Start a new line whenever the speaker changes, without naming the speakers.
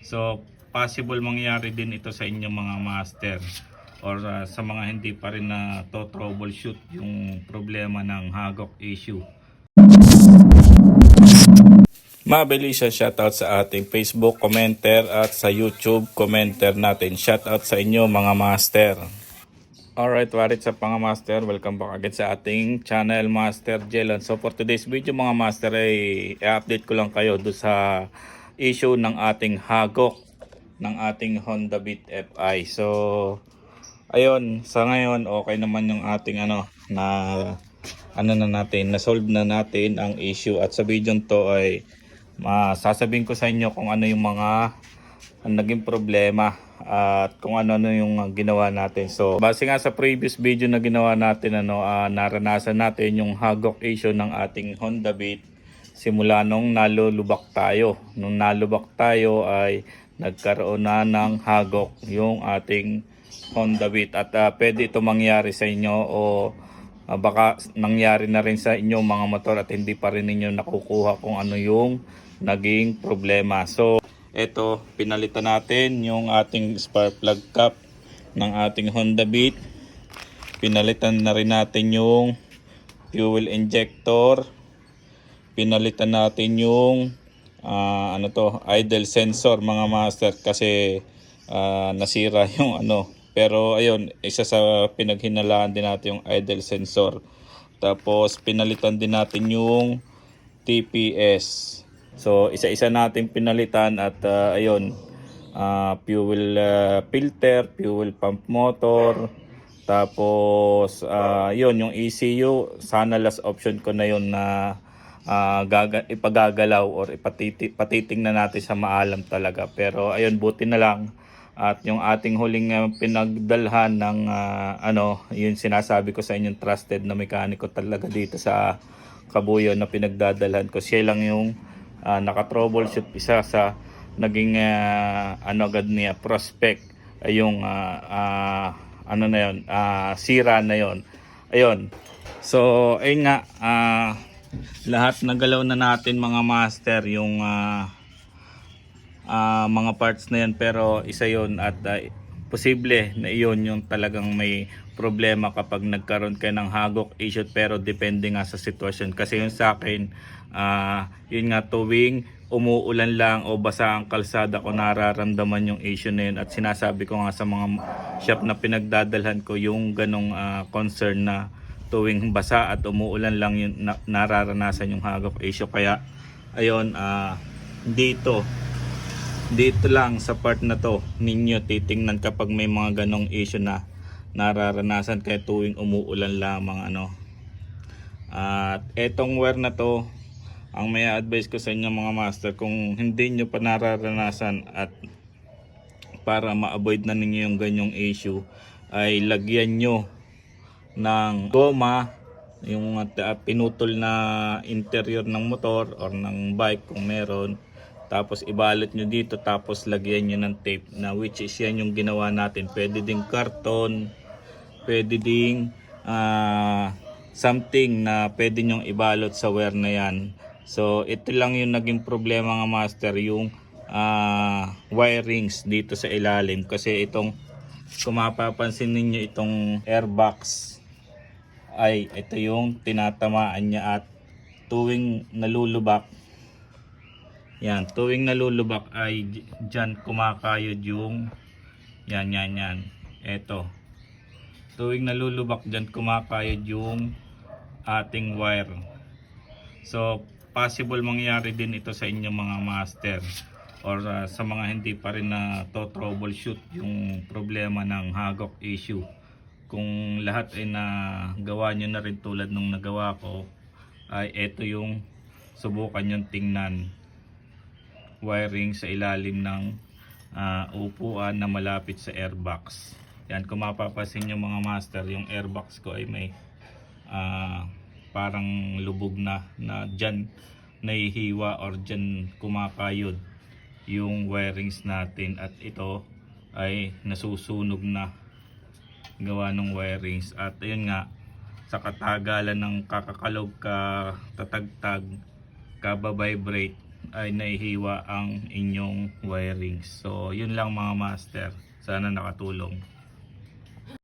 So possible mangyari din ito sa inyong mga master or sa mga hindi pa rin na to troubleshoot yung problema ng hagok issue. Mabilis sa shoutout sa ating Facebook commenter at sa YouTube commenter natin. Shoutout sa inyo mga master. Alright, warit sa mga master, welcome back again sa ating channel, Master Jelan. So for today's video mga master ay i-update ko lang kayo do sa issue ng ating hagok ng ating Honda Beat Fi. So ayun, sa ngayon okay naman yung ating na solve na natin ang issue, at sa video to ay sasabihin ko sa inyo kung ano yung mga naging problema at kung ano yung ginawa natin. So base nga sa previous video na ginawa natin, naranasan natin yung hagok issue ng ating Honda Beat simula nung nalulubak tayo. Nung nalubak tayo ay nagkaroon na ng hagok yung ating Honda Beat, at pwede ito mangyari sa inyo o baka nangyari na rin sa inyo mga motor at hindi pa rin ninyo nakukuha kung ano yung naging problema. So ito, pinalitan natin yung ating spark plug cap ng ating Honda Beat. Pinalitan na rin natin yung fuel injector. Pinalitan natin yung idle sensor mga master, kasi nasira yung Pero ayun, isa sa pinaghinalaan din natin yung idle sensor. Tapos pinalitan din natin yung TPS. So isa-isa natin pinalitan at fuel filter, fuel pump motor, tapos yung ECU, sana last option ko na yun na ipagagalaw or patitingnan natin sa maalam talaga. Pero ayun, buti na lang at yung ating huling pinagdalhan ng yung sinasabi ko sa inyong trusted na mekaniko talaga dito sa Kabuyo na pinagdadalhan ko, siya lang yung naka-troubleshoot. Isa sa naging agad niya prospect ay yung sira na yon. Ayun. So ayun nga, lahat nagalaw na natin mga master yung mga parts na yan, pero isa yon at posible na iyon yung talagang may problema kapag nagkaroon kayo ng hagok issue, pero depende nga sa sitwasyon. Kasi yun sa akin, yun nga, tuwing umuulan lang o basa ang kalsada ko, nararamdaman yung issue na yun, at sinasabi ko nga sa mga shop na pinagdadalhan ko yung ganong concern na tuwing basa at umuulan lang yung nararanasan yung hagok issue. Kaya ayun, dito lang sa part na to ninyo titingnan kapag may mga ganong issue na nararanasan kaya tuwing umuulan lamang At etong wire na to, ang may advice ko sa inyo mga master, kung hindi nyo pa nararanasan at para ma-avoid na ninyo yung ganyong issue, ay lagyan nyo ng goma yung pinutol na interior ng motor or ng bike kung meron. Tapos ibalot nyo dito, tapos lagyan nyo ng tape, na which is yan yung ginawa natin. Pwede ding karton, pwede ding something na pwede nyong ibalot sa wire na yan. So ito lang yung naging problema nga master, yung wirings dito sa ilalim. Kasi itong, kung mapapansin ninyo, itong airbox ay ito yung tinatamaan niya, at tuwing nalulubak ay dyan kumakayod yung yan. Eto, tuwing nalulubak dyan kumakayod yung ating wire. So possible mangyari din ito sa inyong mga master or sa mga hindi pa rin na to troubleshoot yung problema ng hagok issue. Kung lahat ay nagawa nyo na rin tulad nung nagawa ko, ay eto yung subukan nyo tingnan, wiring sa ilalim ng upuan na malapit sa airbox. Yan, kung mapapansin nyo mga master, yung airbox ko ay may parang lubog na dyan nahihiwa or dyan kumakayod yung wirings natin, at ito ay nasusunog na gawa ng wirings. At ayun nga, sa katagalan ng kakakalog, ka tatagtag, ka vibrate, ay naihiwa ang inyong wirings. So yun lang mga master, sana nakatulong.